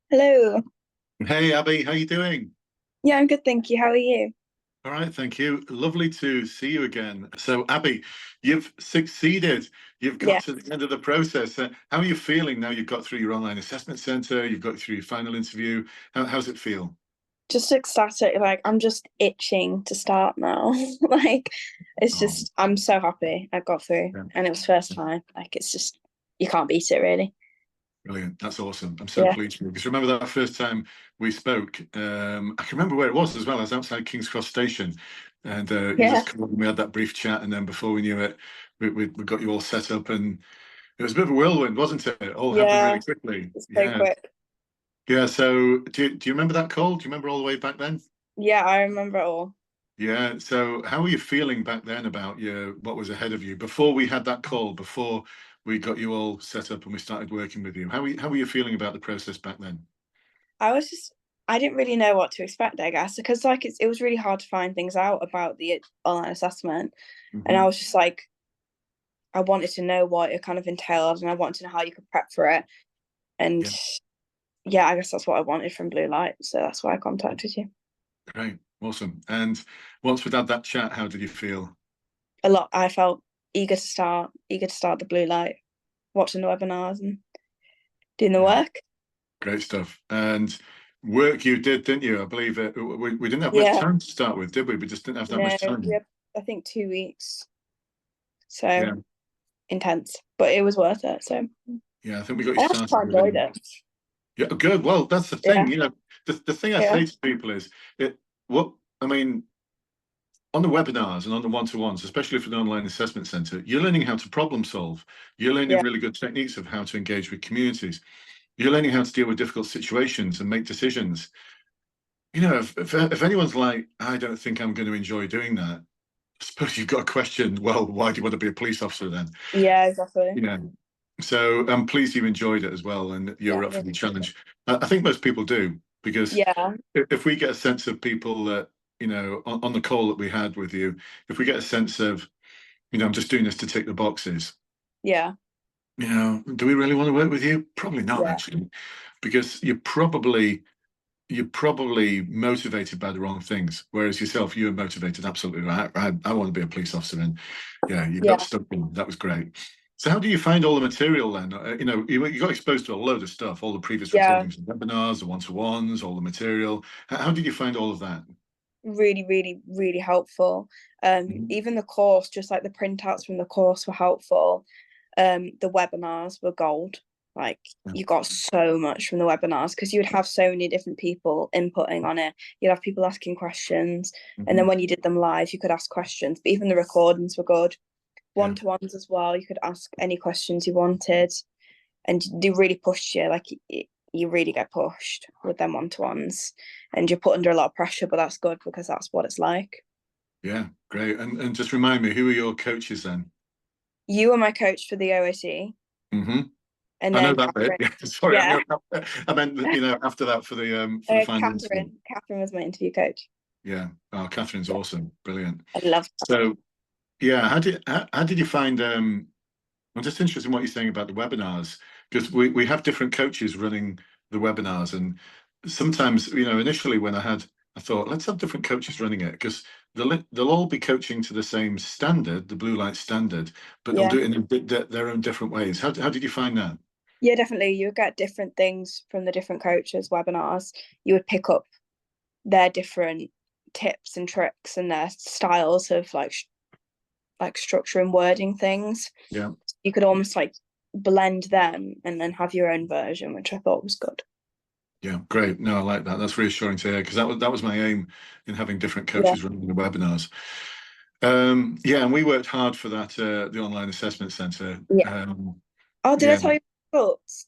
Hello. Hey Abby, how you doing? Yeah, I'm good, thank you. How are you? All right, thank you. Lovely to see you again. So Abby, you've succeeded. You've got Yeah, to the end of the process. How are you feeling now you've got through your online assessment center, you've got through your final interview? How's it feel? just ecstatic. Like, I'm just itching to start now. Like, it's Oh, just, I'm so happy I got through yeah, and it was first time. Like, it's just, you can't beat it, really. brilliant. That's awesome. I'm so Yeah. pleased for you. Because remember that first time we spoke, I can remember where it was as well. I was outside King's Cross Station and you Yeah. just called and we had that brief chat. And then before we knew it, we got you all set up and it was a bit of a whirlwind, wasn't it? It all happened Yeah. really quickly. It's so Yeah. quick. Yeah. So do you remember that call? Do you remember all the way back then? Yeah, I remember it all. Yeah. So how were you feeling back then about what was ahead of you before we had that call, before we got you all set up and we started working with you? How were you feeling about the process back then? I was just, I didn't really know what to expect, I guess, because like it was really hard to find things out about the online assessment. And I Hmm. was just like, I wanted to know what it kind of entailed and I wanted to know how you could prep for it. And Yeah. yeah, I guess that's what I wanted from Bluelight. So that's why I contacted you. Great. Awesome. And once we'd had that chat, how did you feel? A lot. I felt eager to start the Bluelight, watching the webinars and doing the Yeah. work. Great stuff. And work you did, didn't you? I believe we didn't have much Yeah. time to start with, did we? We just didn't have that No, much we time. had, I think 2 weeks. Yeah. So intense, but it was worth it. So Yeah, I think we got you I actually started quite enjoyed within. it. Yeah, good. Well, that's the thing. Yeah. The thing I Yeah. say to people is it what I mean on the webinars and on the one-to-ones, especially for the online assessment center, you're learning how to problem solve. You're learning Yeah. really good techniques of how to engage with communities. You're learning how to deal with difficult situations and make decisions. If anyone's like, I don't think I'm going to enjoy doing that, I suppose you've got a question. Well, why do you want to be a police officer then? Yeah, exactly. Yeah. So I'm pleased you enjoyed it as well and Yeah. you're up for the challenge. I think most people do because Yeah. if we get a sense of people that, on the call that we had with you, if we get a sense of, I'm just doing this to tick the boxes, Yeah. do we really want to work with you? Probably not, Yeah. actually, because you're probably motivated by the wrong things. Whereas yourself, you were motivated absolutely right. I want to be a police officer, and yeah, you got Yeah. stuck in. That was great. So, how do you find all the material then? You got exposed to a load of stuff, all the previous Yeah. recordings, the webinars, the one-to-ones, all the material. How did you find all of that? Really, really, really helpful. Mhm. Even the course, just like the printouts from the course were helpful. The webinars were gold. Like Yeah. you got so much from the webinars because you would have so many different people inputting on it. You'd have people asking questions, and then Mhm. when you did them live, you could ask questions. But even the recordings were good. Yeah. One-to-ones as well. You could ask any questions you wanted, and they really pushed you. Like you really get pushed with them one-to-ones, and you're put under a lot of pressure. But that's good because that's what it's like. Yeah, great. And just remind me, who are your coaches then? You were my coach for the OSE, Hmm. and I know then that bit. Catherine. Yeah, sorry, Yeah, I meant after that for the final interview. Catherine was my interview coach. Yeah. Oh, Catherine's awesome. Brilliant. I love that. So yeah, how did you find I'm just interested in what you're saying about the webinars because we have different coaches running the webinars and sometimes, initially when I thought let's have different coaches running it because they'll all be coaching to the same standard, the blue light standard, but they'll Yeah, do it in their own different ways. How did you find that? yeah, definitely. You would get different things from the different coaches' webinars. You would pick up their different tips and tricks and their styles of like structure and wording things. Yeah. You could almost like blend them and then have your own version, which I thought was good. Yeah, great. No, I like that. That's reassuring to hear because that was my aim in having different Yeah, coaches running the webinars. Yeah, and we worked hard for that the online assessment center. yeah. Oh, did I Yeah. tell you the results?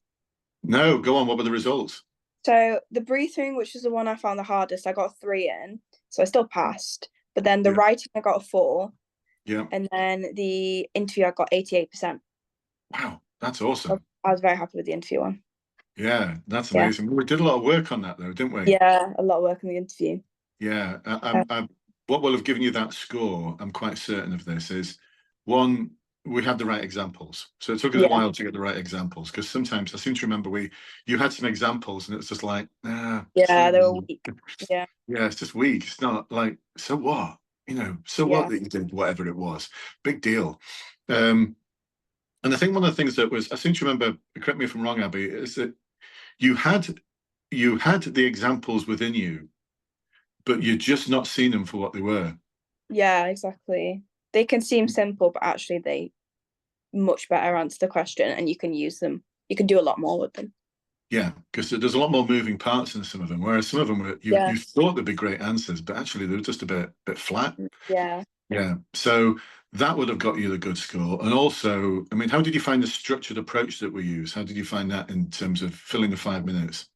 No, go on. What were the results? So the breathing, which is the one I found the hardest, I got a 3 in, so I still passed. But then the Yeah, writing, I got a 4, yeah. and then the interview, I got 88%. Wow, that's I awesome. I was very happy with the interview one. Yeah, that's Yeah, amazing. We did a lot of work on that though, didn't we? yeah, a lot of work in the interview. Yeah. Uh, What will have given you that score, I'm quite certain of this, is one. we had the right examples. So it took us a Yeah, while to get the right examples, because sometimes I seem to remember you had some examples and it's just like, yeah, they were weak. Yeah, yeah, it's just weak. It's not like, so what? So what yeah, that you did whatever it was. Big deal. Um, and I think one of the things that was, I seem to remember, correct me if I'm wrong, Abby, is that you had the examples within you, but you're just not seen them for what they were. yeah, exactly. They can seem simple, but actually they much better answer the question, and you can use them. You can do a lot more with them. Yeah, because there's a lot more moving parts in some of them, whereas some of them were Yeah, you thought they'd be great answers, but actually they were just a bit flat. yeah, Yeah. So that would have got you the good score. And also, I mean, how did you find the structured approach that we use? How did you find that in terms of filling the 5 minutes?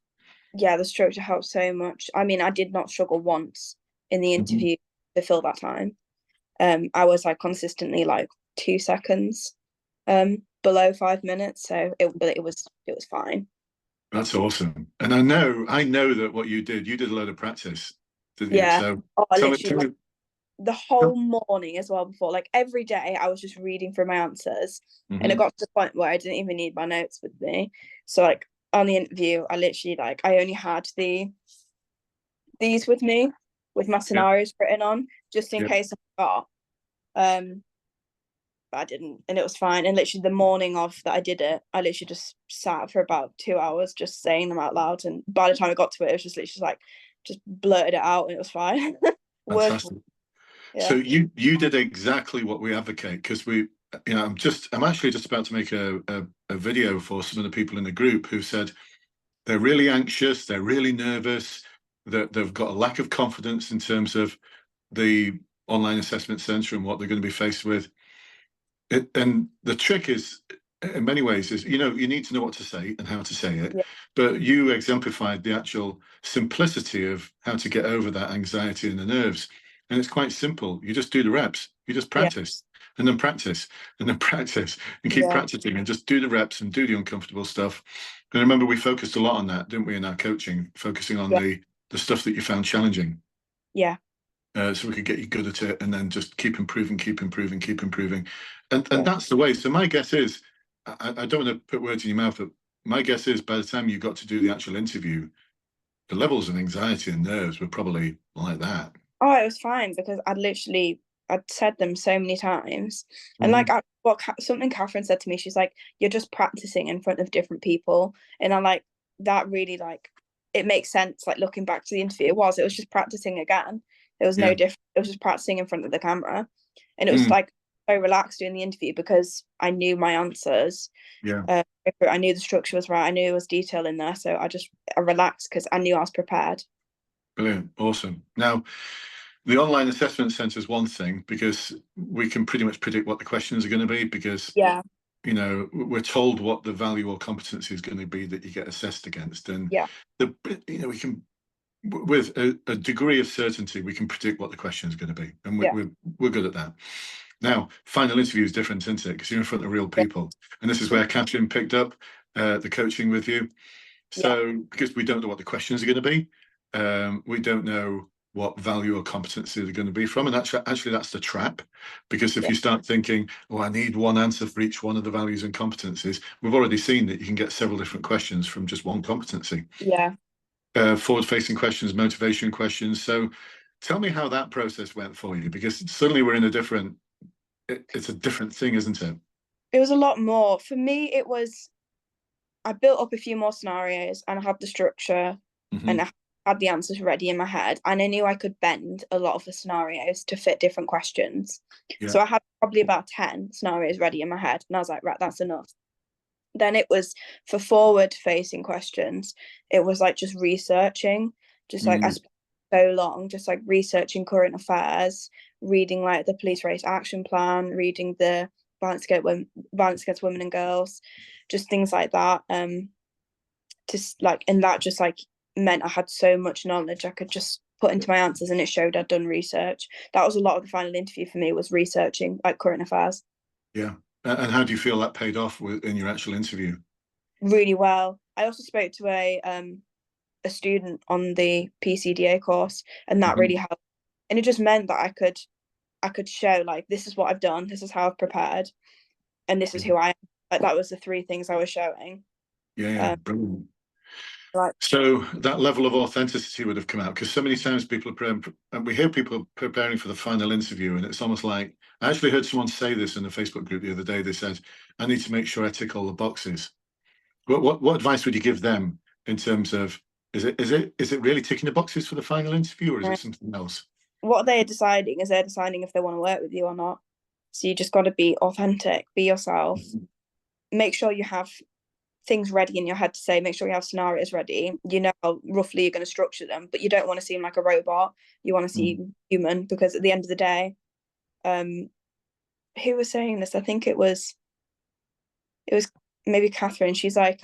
yeah. The structure helps so much. I mean, I did not struggle once in the Mhm. interview to fill that time. I was like consistently like 2 seconds below 5 minutes, so it was fine. That's awesome. And I know that what you did a load of practice, didn't you? Yeah. So Oh, I literally tell like me. the whole morning as well before, like every day I was just reading through my answers, and it Mhm. got to the point where I didn't even need my notes with me. So like on the interview, I literally like I only had these with me with my Yeah, scenarios written on just in yeah, case I forgot. Um, but I didn't, and it was fine. And literally the morning of that I did it, I literally just sat for about 2 hours just saying them out loud. And by the time I got to it, it was just literally like just blurted it out, and it was fine. Word for fantastic. So yeah, you did exactly what we advocate, because I'm actually just about to make a video for some of the people in the group who said they're really anxious, they're really nervous, that they've got a lack of confidence in terms of the online assessment center and what they're going to be faced with. And the trick is, in many ways, is you need to know what to say and how to say it, yeah, but you exemplified the actual simplicity of how to get over that anxiety and the nerves. And it's quite simple. You just do the reps. You just yeah, practice and then practice and then practice and keep yeah, practicing and just do the reps and do the uncomfortable stuff. And remember, we focused a lot on that, didn't we, in our coaching, focusing on yeah, the stuff that you found challenging, yeah, so we could get you good at it, and then just keep improving, keep improving, keep improving, and yeah. that's the way. So my guess is, I don't want to put words in your mouth, but my guess is by the time you got to do the actual interview, the levels of anxiety and nerves were probably like that. Oh, it was fine because I'd said them so many times, and like Hmm. something Catherine said to me, she's like, "You're just practicing in front of different people," and I'm like, that really like it makes sense. Like looking back to the interview, it was just practicing again. There was no Yeah. different. It was just practicing in front of the camera, and it was Mm. like so relaxed doing the interview because I knew my answers. Yeah. Uh, I knew the structure was right. I knew there was detail in there, so I relaxed because I knew I was prepared. Brilliant. Awesome. Now, the online assessment center is one thing, because we can pretty much predict what the questions are going to be, because Yeah, we're told what the value or competency is going to be that you get assessed against, and yeah, we can, with a degree of certainty, we can predict what the question is going to be, and yeah, we're good at that. Now, final interview is different, isn't it? Because you're in front of real yeah, people, and this is where Catherine picked up the coaching with you. yeah, So, because we don't know what the questions are going to be, we don't know what value or competency they're going to be from, and actually that's the trap. Because if yeah, you start thinking, "Oh, I need one answer for each one of the values and competencies," we've already seen that you can get several different questions from just one competency. yeah. Forward-facing questions, motivation questions. So, tell me how that process went for you, because suddenly we're in a different. It's a different thing, isn't it? It was a lot more. For me, it was I built up a few more scenarios and I had the structure and Hmm. I had the answers ready in my head. And I knew I could bend a lot of the scenarios to fit different questions. Yeah. So I had probably about 10 scenarios ready in my head. And I was like, right, that's enough. Then it was for forward facing questions, it was like just researching, just like I Mm. spent so long just like researching current affairs, reading like the police race action plan, reading the violence against women and girls, just things like that. Just like and that just like meant I had so much knowledge I could just put into my answers and it showed I'd done research. That was a lot of the final interview for me was researching like current affairs. Yeah. And how do you feel that paid off in your actual interview? Really well. I also spoke to a student on the PCDA course, and that really Mhm. helped. And it just meant that I could show like this is what I've done, this is how I've prepared. and this is who I am. Like that was the three things I was showing. Yeah, brilliant. Like, So that level of authenticity would have come out, because so many times people are and we hear people preparing for the final interview, and it's almost like, I actually heard someone say this in the Facebook group the other day. They said, I need to make sure I tick all the boxes. What advice would you give them in terms of, is it really ticking the boxes for the final interview, or is it something else? what they're deciding is they're deciding if they want to work with you or not. So you just got to be authentic, be yourself, make sure you have things ready in your head to say, make sure you have scenarios ready. You know how roughly you're going to structure them, but you don't want to seem like a robot. You want to seem human, because at the end of the day, who was saying this? I think it was maybe Catherine. She's like,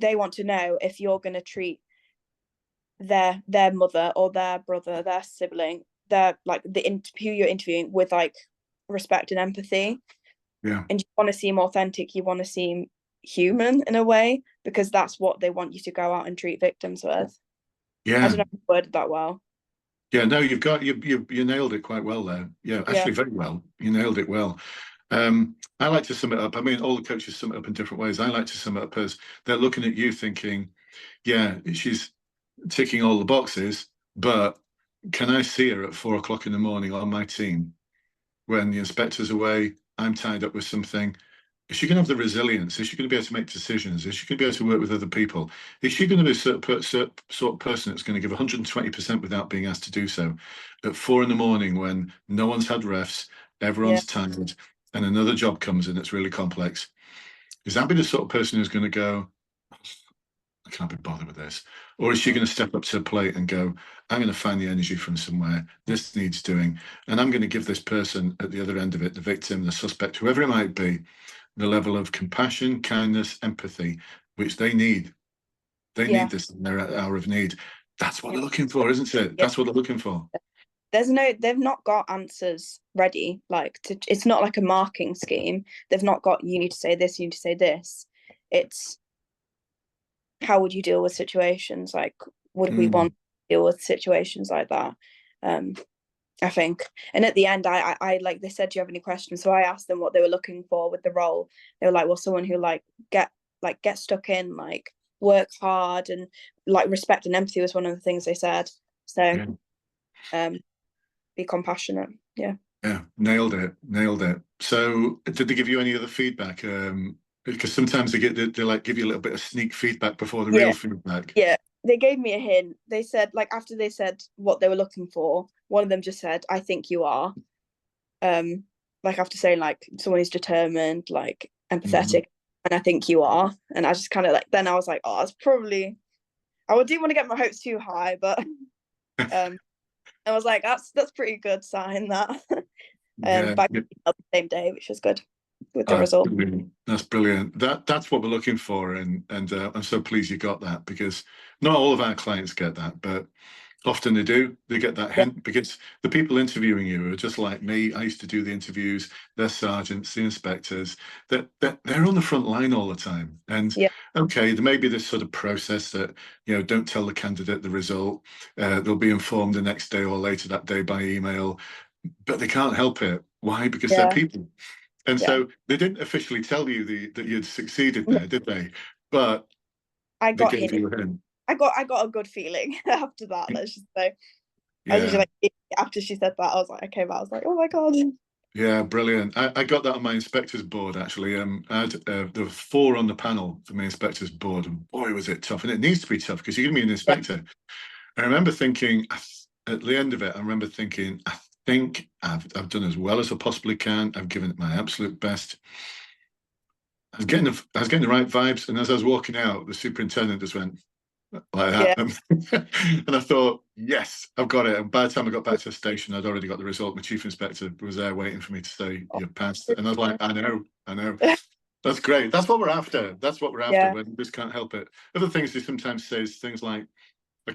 they want to know if you're going to treat their mother or their brother, their sibling, their like who you're interviewing with like respect and empathy. Yeah. And you want to seem authentic, you want to seem human in a way, because that's what they want you to go out and treat victims with. I Yeah. don't know if I worded that well. Yeah, no, you nailed it quite well there. Yeah, Yeah. actually very well. You nailed it well. I like to sum it up. I mean, all the coaches sum it up in different ways. I like to sum it up as they're looking at you thinking, yeah, she's ticking all the boxes, but can I see her at 4 o'clock in the morning on my team when the inspector's away, I'm tied up with something? Is she going to have the resilience? Is she going to be able to make decisions? Is she going to be able to work with other people? Is she going to be a sort of person that's going to give 120% without being asked to do so at 4 in the morning when no one's had refs, Yeah. everyone's tired, and another job comes in that's really complex? Is that be the sort of person who's going to go, I can't be bothered with this? Or is she going to step up to the plate and go, I'm going to find the energy from somewhere, this needs doing, and I'm going to give this person at the other end of it, the victim, the suspect, whoever it might be, the level of compassion, kindness, empathy, which they need. They Yeah. need this in their hour of need. That's what they're looking for, isn't it? Yeah. That's what they're looking for. They've not got answers ready. Like it's not like a marking scheme. They've not got, you need to say this, you need to say this. It's, how would you deal with situations? Like, would we want to deal with situations like that? I think. And at the end, I like, they said, do you have any questions? So I asked them what they were looking for with the role. They were like, well, someone who get stuck in, like work hard, and like respect and empathy was one of the things they said. So be compassionate. Yeah. Yeah, nailed it, nailed it. So did they give you any other feedback? Because sometimes they like give you a little bit of sneak feedback before the real Yeah. feedback. Yeah. They gave me a hint. They said, like, after they said what they were looking for, one of them just said, I think you are. Like, after saying like someone who's determined, like empathetic, and I think you are. And I just kind of like, then I was like, oh, it's probably, I didn't want to get my hopes too high, but I was like, that's pretty good sign that. Yeah, Back the same day, which was good with the that's result. brilliant. That's brilliant. That's what we're looking for, and I'm so pleased you got that, because not all of our clients get that, but often they do. They get that Yeah. hint, because the people interviewing you are just like me. I used to do the interviews. They're sergeants, the inspectors. They're on the front line all the time. And Yeah. okay, there may be this sort of process that, don't tell the candidate the result. They'll be informed the next day or later that day by email, but they can't help it. Why? Because they're Yeah. people. And Yeah. so they didn't officially tell you that you'd succeeded there, did they? But I they got gave hit. you a hint. I got a good feeling after that. Let's just say. I was Yeah. just like, after she said that, I was like, I came out. I was like, oh my god. Yeah, brilliant. I got that on my inspectors board, actually. There were 4 on the panel for my inspectors board, and boy, was it tough. And it needs to be tough, because you give me an Yeah. inspector. I remember thinking at the end of it, I think I've done as well as I possibly can. I've given it my absolute best. I was getting the right vibes, and as I was walking out, the superintendent just went like Yeah. that, and I thought, yes, I've got it. And by the time I got back to the station, I'd already got the result. My chief inspector was there waiting for me to say you've passed, and I was like, I know. That's great. That's what we're after. That's what we're after. Yeah. When we just can't help it. Other things they sometimes say is things like,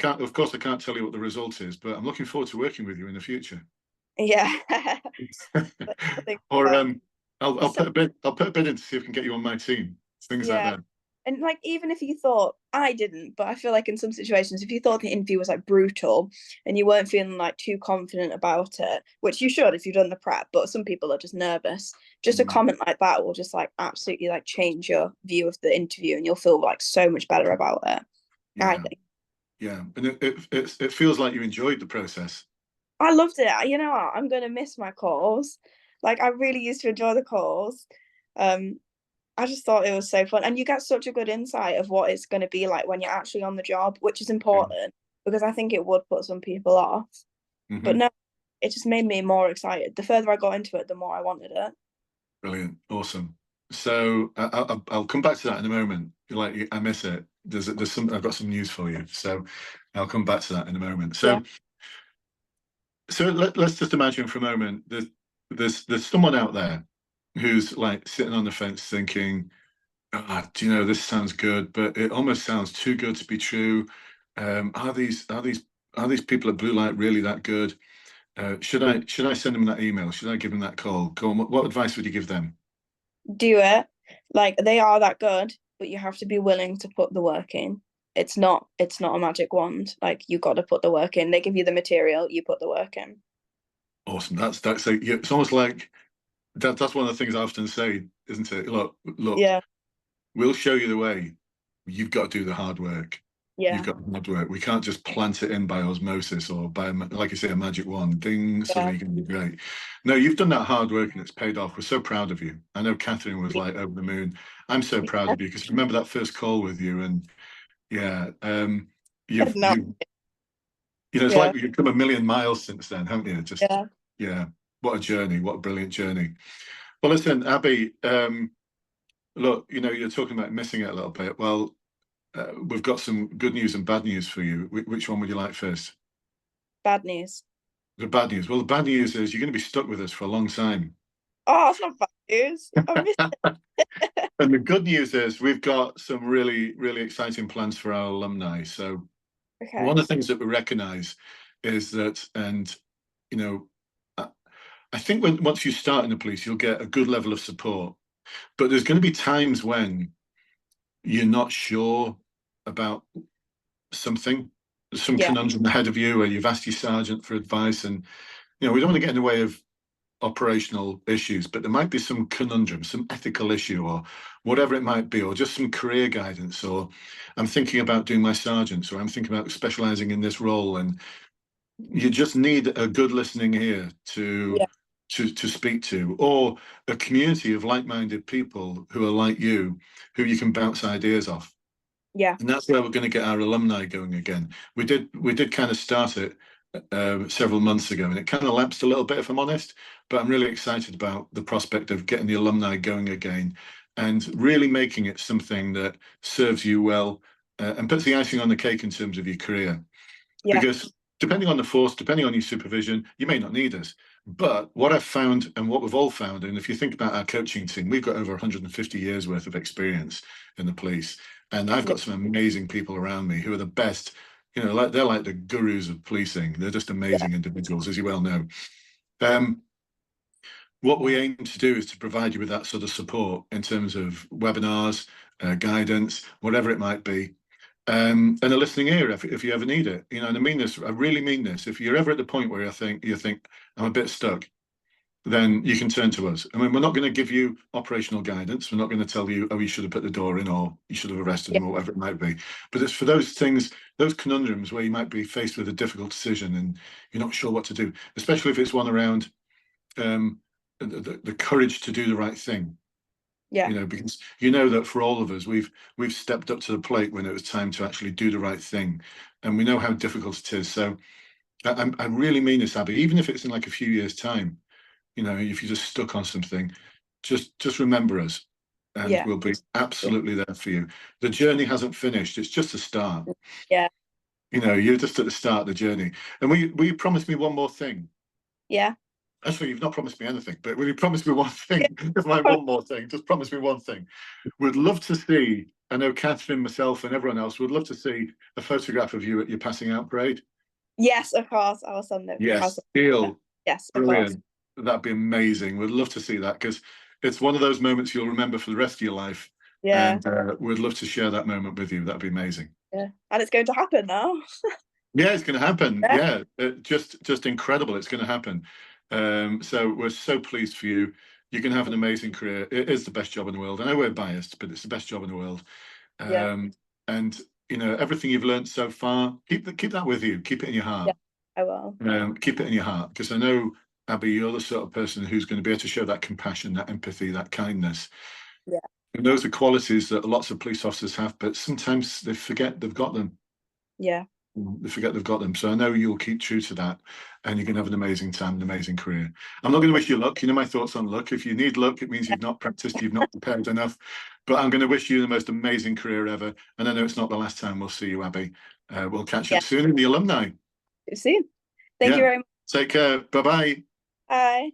of course, I can't tell you what the result is, but I'm looking forward to working with you in the future. Yeah. I think Or um I'll put a bid in to see if I can get you on my team. Things like yeah, that. And like, even if you thought, I didn't, but I feel like in some situations, if you thought the interview was like brutal and you weren't feeling like too confident about it, which you should if you've done the prep, but some people are just nervous, just a Mm. comment like that will just like absolutely like change your view of the interview and you'll feel like so much better about it, I Yeah, think. yeah, and it feels like you enjoyed the process. I loved it. You know what? I'm gonna miss my calls. Like I really used to enjoy the calls. Um, I just thought it was so fun. And you get such a good insight of what it's going to be like when you're actually on the job, which is important because I think it would put some people off. But Mm-hmm. no, it just made me more excited. The further I got into it, the more I wanted it. Brilliant, awesome. So I'll come back to that in a moment. Like I miss it. There's some I've got some news for you. So I'll come back to that in a moment. Yeah. So let's just imagine for a moment there's someone out there who's like sitting on the fence thinking, ah, do you know, this sounds good, but it almost sounds too good to be true. Are these people at Bluelight really that good? Should I send them that email? Should I give them that call? Go on, what advice would you give them? Do it. Like they are that good, but you have to be willing to put the work in. It's not a magic wand. Like you got to put the work in. They give you the material, you put the work in. Awesome. That's so yeah, it's almost like that's one of the things I often say, isn't it? Look, Yeah. we'll show you the way. You've got to do the hard work. You've Yeah. got hard work. We can't just plant it in by osmosis or by, like you say, a magic wand. Ding, Yeah. suddenly you can be great. No, you've done that hard work and it's paid off. We're so proud of you. I know Catherine was like over the moon. I'm so proud of you because remember that first call with you and yeah, you've No. you you know it's Yeah. like you've come a million miles since then, haven't you? Just Yeah. yeah, what a journey, what a brilliant journey. Well, listen, Abby, look, you're talking about missing it a little bit. Well, we've got some good news and bad news for you. Which one would you like first? Bad news. The bad news. Well, the bad news is you're going to be stuck with us for a long time. Oh, it's not bad news. I miss And the good news is we've got some really, really exciting plans for our alumni. So one Okay. of the things that we recognise is that, and you know, I I think once you start in the police, you'll get a good level of support. But there's going to be times when you're not sure about something, some Yeah. conundrum ahead of you, where you've asked your sergeant for advice, and we don't want to get in the way of operational issues, but there might be some conundrum, some ethical issue, or whatever it might be, or just some career guidance, or I'm thinking about doing my sergeants, or I'm thinking about specializing in this role, and you just need a good listening ear to Yeah. to speak to, or a community of like-minded people who are like you, who you can bounce ideas off. Yeah. And that's where we're going to get our alumni going again. We did kind of start it several months ago, and it kind of lapsed a little bit, if I'm honest. But I'm really excited about the prospect of getting the alumni going again, and really making it something that serves you well and puts the icing on the cake in terms of your career. Yeah. Because depending on the force, depending on your supervision, you may not need us. But what I've found and what we've all found, and if you think about our coaching team, we've got over 150 years worth of experience in the police. And I've Yeah. got some amazing people around me who are the best, like they're like the gurus of policing. They're just Yeah. amazing individuals, as you well know. Um, what we aim to do is to provide you with that sort of support in terms of webinars, guidance, whatever it might be, and a listening ear if you ever need it. And I mean this, I really mean this. If you're ever at the point where you think I'm a bit stuck, then you can turn to us. I mean, we're not going to give you operational guidance. We're not going to tell you, oh, you should have put the door in, or you should have arrested Yeah. them, or whatever it might be. But it's for those things, those conundrums where you might be faced with a difficult decision and you're not sure what to do, especially if it's one around um, the courage to do the right thing. Yeah. Because you know that for all of us, we've stepped up to the plate when it was time to actually do the right thing, and we know how difficult it is. So I really mean this, Abby. Even if it's in like a few years' time, if you're just stuck on something, just remember us, and Yeah. we'll be absolutely there for you. The journey hasn't finished; it's just a start. Yeah. You're just at the start of the journey. And will you promise me one more thing? Yeah. Actually, you've not promised me anything, but will you promise me one Yeah. thing? It's like one more thing. Just promise me one thing. We'd love to see, I know Catherine, myself, and everyone else would love to see a photograph of you at your passing out parade. Yes, of course. I'll send it. I'll Yes, send it. deal. Yes, of course. Brilliant. That'd be amazing. We'd love to see that because it's one of those moments you'll remember for the rest of your life. Yeah. and we'd love to share that moment with you. That'd be amazing. Yeah. And it's going to happen now. Yeah, it's going to happen. Yeah. Yeah, just incredible. It's going to happen. So we're so pleased for you. You're going to have an amazing career. It is the best job in the world. I know we're biased, but it's the best job in the world. Yeah. And you know, everything you've learned so far, keep that with you. Keep it in your Yeah. heart. I will. Keep it in your heart, because I know, Abby, you're the sort of person who's going to be able to show that compassion, that empathy, that kindness. Yeah. And those are qualities that lots of police officers have, but sometimes they forget they've got them. Yeah. They forget they've got them. So I know you'll keep true to that, and you're going to have an amazing time, an amazing career. I'm not going to wish you luck. You know my thoughts on luck. If you need luck, it means you've not practiced, you've not prepared enough. But I'm going to wish you the most amazing career ever. And I know it's not the last time we'll see you, Abby. We'll catch Yeah. up soon in the alumni. See you soon. Thank you Yeah. very much. Take care. Bye-bye. Bye.